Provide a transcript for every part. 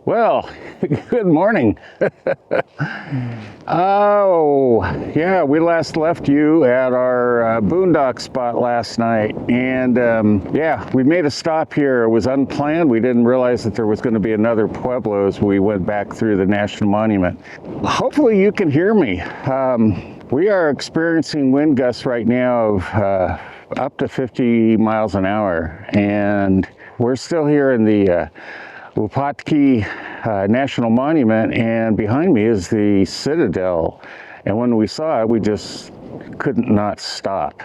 Well, good morning. Oh, yeah, we last left you at our boondock spot last night. And yeah, we made a stop here. It was unplanned. We didn't realize that there was going to be another Pueblo as we went back through the National Monument. Hopefully you can hear me. We are experiencing wind gusts right now of up to 50 miles an hour. And we're still here in the Wupatki National Monument, and behind me is the Citadel. And when we saw it, we just couldn't not stop.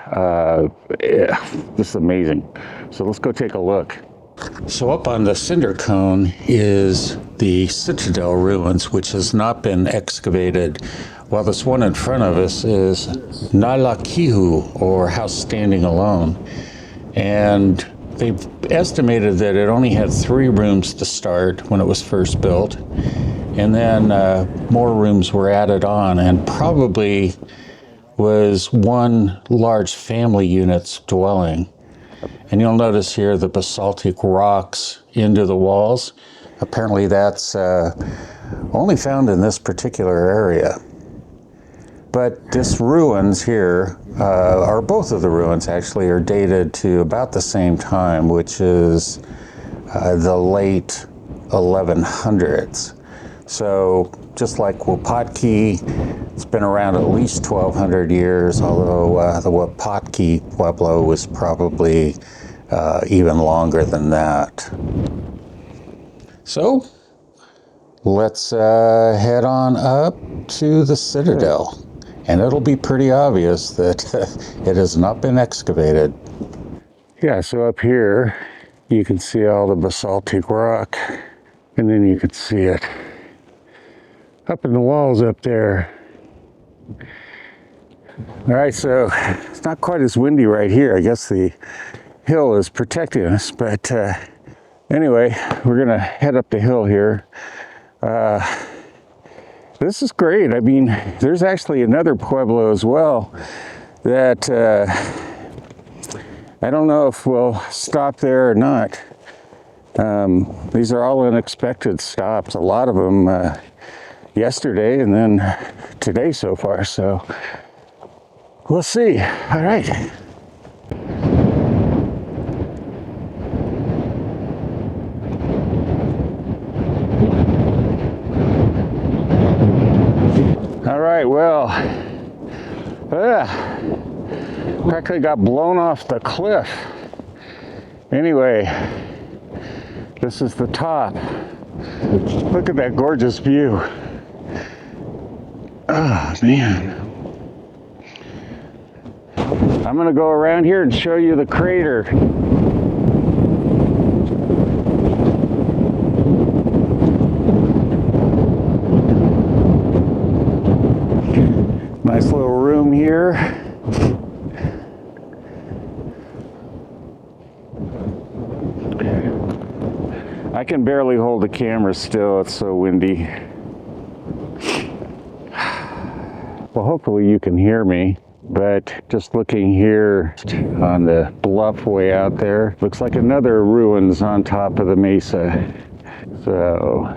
This is amazing. So let's go take a look. So up on the cinder cone is the Citadel ruins, which has not been excavated, while this one in front of us is Nalakihu, or House Standing Alone. And they've estimated that it only had 3 rooms to start when it was first built, and then more rooms were added on, and probably was one large family unit's dwelling. And you'll notice here the basaltic rocks into the walls. Apparently that's only found in this particular area. But this ruins here, or both of the ruins actually, are dated to about the same time, which is the late 1100s. So just like Wupatki, it's been around at least 1,200 years, although the Wupatki Pueblo was probably even longer than that. So let's head on up to the Citadel. And it'll be pretty obvious that it has not been excavated. Yeah, so up here, you can see all the basaltic rock, and then you can see it up in the walls up there. All right, so it's not quite as windy right here. I guess the hill is protecting us, but anyway, we're gonna head up the hill here. This is great. I mean, there's actually another Pueblo as well that I don't know if we'll stop there or not. These are all unexpected stops, a lot of them yesterday and then today so far, so we'll see. All right. All right, well, practically got blown off the cliff. Anyway, this is the top. Look at that gorgeous view. Oh, man. I'm gonna go around here and show you the crater. Nice little room here. I can barely hold the camera still, it's so windy. Well, hopefully you can hear me, but just looking here on the bluff way out there, looks like another ruins on top of the mesa. So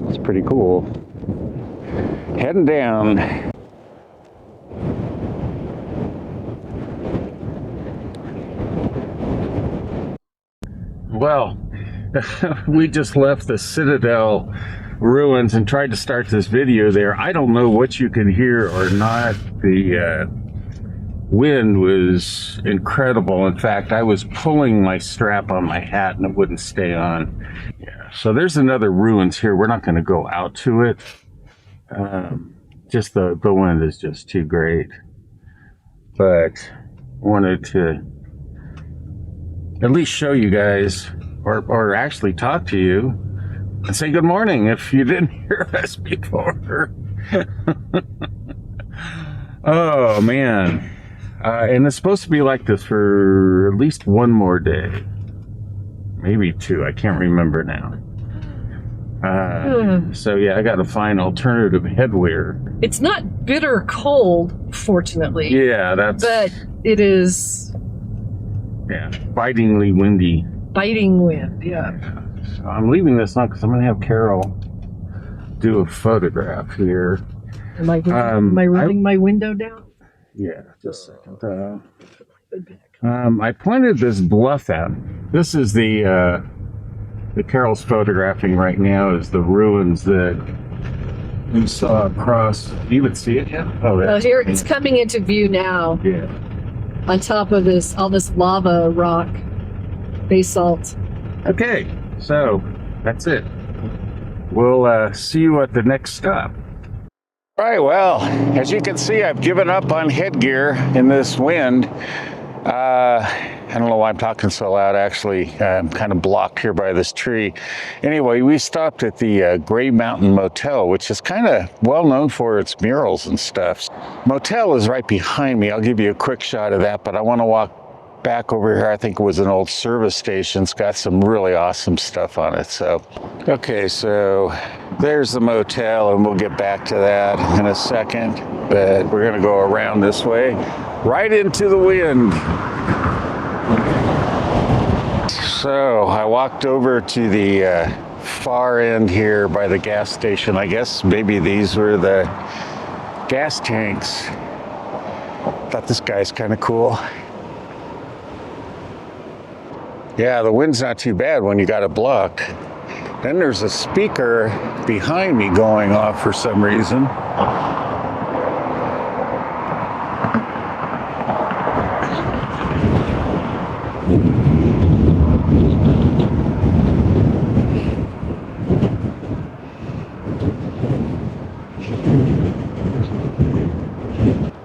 it's pretty cool. Heading down. Well, we just left the Citadel ruins and tried to start this video there. I don't know what you can hear or not. The wind was incredible. In fact, I was pulling my strap on my hat and it wouldn't stay on. Yeah, so there's another ruins here. We're not going to go out to it. Just the wind is just too great. But wanted to at least show you guys, or actually talk to you and say good morning if you didn't hear us before. Oh man. And it's supposed to be like this for at least one more day, maybe 2. I can't remember now. So yeah, I got to find alternative headwear. It's not bitter cold, fortunately. Yeah, that's. But it is. Yeah, bitingly windy. Biting wind, yeah. So I'm leaving this on because I'm going to have Carol do a photograph here. Am I rolling my window down? Yeah, just a second. I pointed this bluff out. This is the Carol's photographing right now is the ruins that we saw across. You would see it yet? Oh, Oh, here it's coming into view now. Yeah. On top of all this lava rock, basalt. Okay, so that's it. We'll see you at the next stop. All right, well, as you can see, I've given up on headgear in this wind. I don't know why I'm talking so loud, actually. I'm kind of blocked here by this tree. Anyway, we stopped at the Grey Motel, which is kind of well known for its murals and stuff. Motel is right behind me. I'll give you a quick shot of that, but I want to walk back over here. I think it was an old service station. It's got some really awesome stuff on it. So, okay, so there's the motel, and we'll get back to that in a second. But we're going to go around this way, right into the wind. So I walked over to the far end here by the gas station. I guess maybe these were the gas tanks. Thought this guy's kind of cool. Yeah, the wind's not too bad when you got it blocked. Then there's a speaker behind me going off for some reason.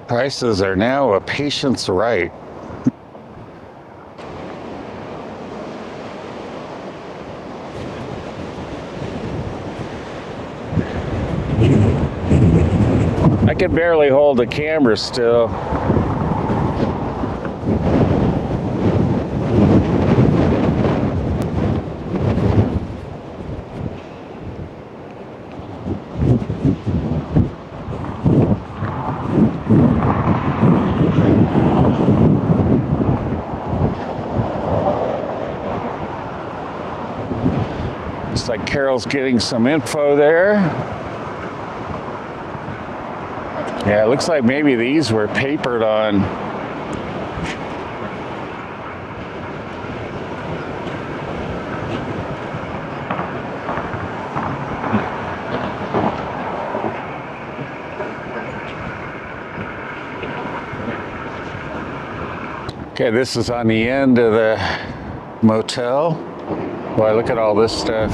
Prices are now a patient's right. I can barely hold the camera still. Looks like Carol's getting some info there. Yeah, it looks like maybe these were papered on. Okay, this is on the end of the motel. Boy, look at all this stuff.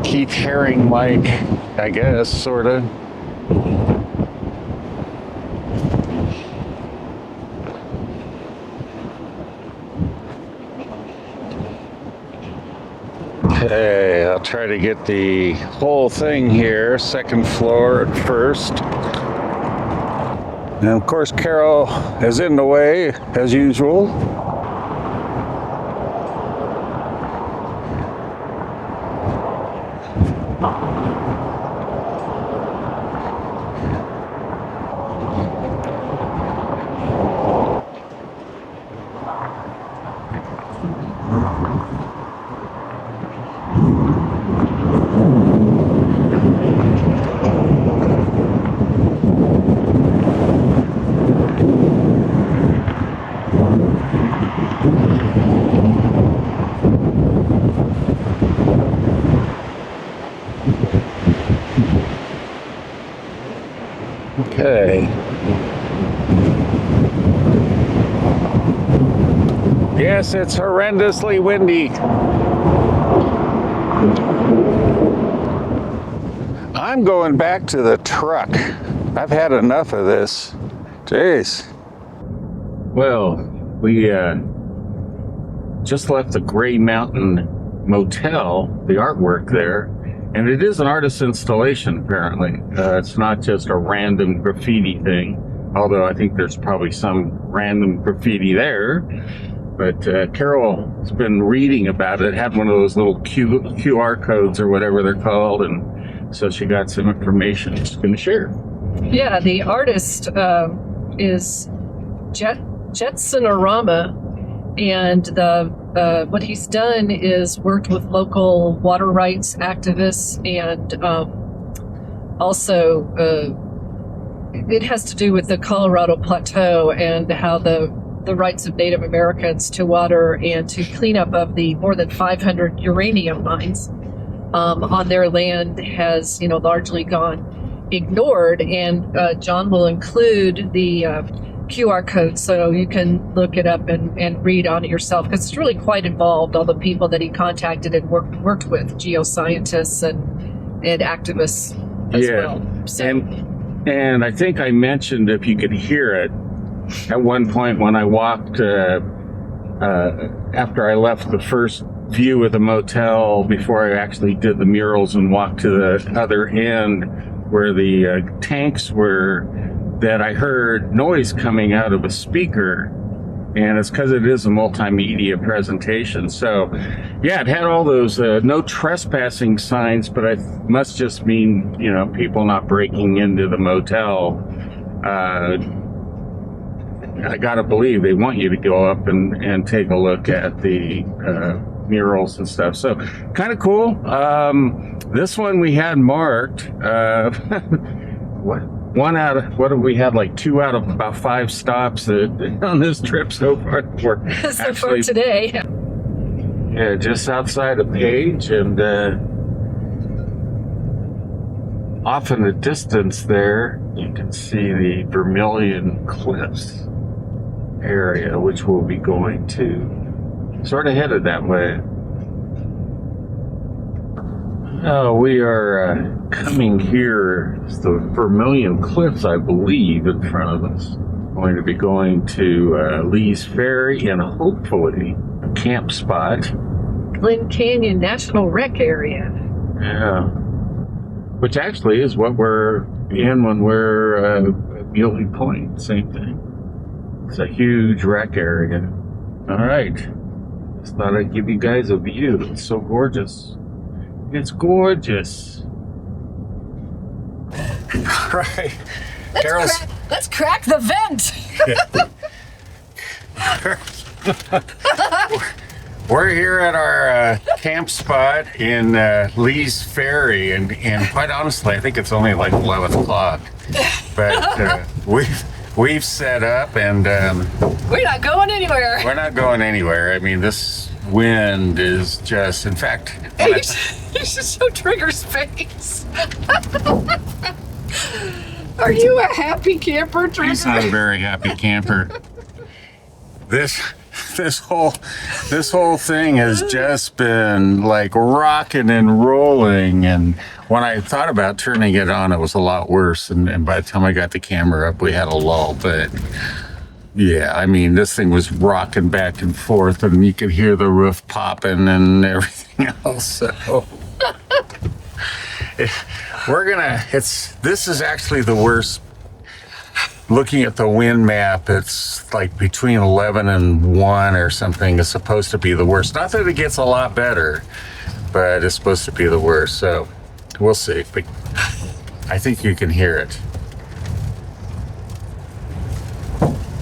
Keith Haring-like, I guess, sort of. Okay, I'll try to get the whole thing here. Second floor at first. And of course, Carol is in the way, as usual. Okay. Yes, it's horrendously windy. I'm going back to the truck. I've had enough of this. Jeez. Well, we just left the Grey Motel, the artwork there, and it is an artist's installation, apparently. It's not just a random graffiti thing, although I think there's probably some random graffiti there. But Carol has been reading about it. It had one of those little QR codes or whatever they're called, and so she got some information she's going to share. Yeah, the artist is Jetsonorama, and the what he's done is worked with local water rights activists, and also it has to do with the Colorado Plateau and how the rights of Native Americans to water and to cleanup of the more than 500 uranium mines on their land has, largely gone ignored. And John will include the QR code so you can look it up and read on it yourself, because it's really quite involved, all the people that he contacted and worked with, geoscientists and activists as well. So, and I think I mentioned, if you could hear it, at one point when I walked, after I left the first view of the motel, before I actually did the murals and walked to the other end where the tanks were, that I heard noise coming out of a speaker, and it's because it is a multimedia presentation. So yeah, it had all those no trespassing signs, but I must just mean, people not breaking into the motel. I gotta believe they want you to go up and take a look at the murals and stuff. So kind of cool. This one we had marked, we had like 2 out of about 5 stops on this trip so far. So far today. Yeah, just outside of Page, and off in the distance there, you can see the Vermilion Cliffs area, which we'll be going to. Sort of headed that way. Oh, we are coming here. It's the Vermilion Cliffs, I believe, in front of us. Going to be going to Lees Ferry and hopefully a camp spot. Glen Canyon National Rec Area. Yeah. Which actually is what we're in when we're at Muley Point. Same thing. It's a huge rec area. All right. Just thought I'd give you guys a view. It's so gorgeous. It's gorgeous. Right. Let's crack the vent. We're here at our camp spot in Lees Ferry, and quite honestly, I think it's only like 11 o'clock. But we've set up, and we're not going anywhere. We're not going anywhere. I mean, this wind is just, in fact... Hey, you should show Trigger's face. Are you a happy camper, Trigger? He's not a very happy camper. This whole thing has just been like rocking and rolling, and when I thought about turning it on, it was a lot worse, and by the time I got the camera up, we had a lull. But yeah, I mean, this thing was rocking back and forth, and you could hear the roof popping and everything else. So this is actually the worst. Looking at the wind map, it's like between 11 and 1 or something is supposed to be the worst. Not that it gets a lot better, but it's supposed to be the worst. So we'll see. But I think you can hear it.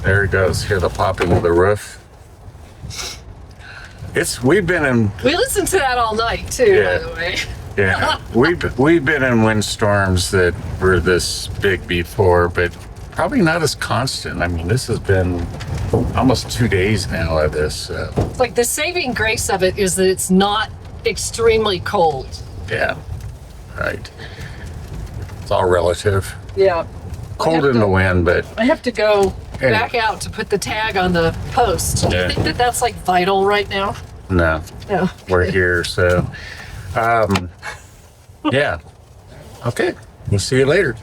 There it goes. Hear the popping of the roof. We listened to that all night too, yeah. By the way. Yeah. We've been in windstorms that were this big before, but probably not as constant. I mean, this has been almost 2 days now of this. It's like the saving grace of it is that it's not extremely cold. Yeah, right. It's all relative. Yeah. Cold in the wind, but... I have to go back out to put the tag on the post. Do you think that that's like vital right now? No. No. We're here, so... yeah. Okay. We'll see you later.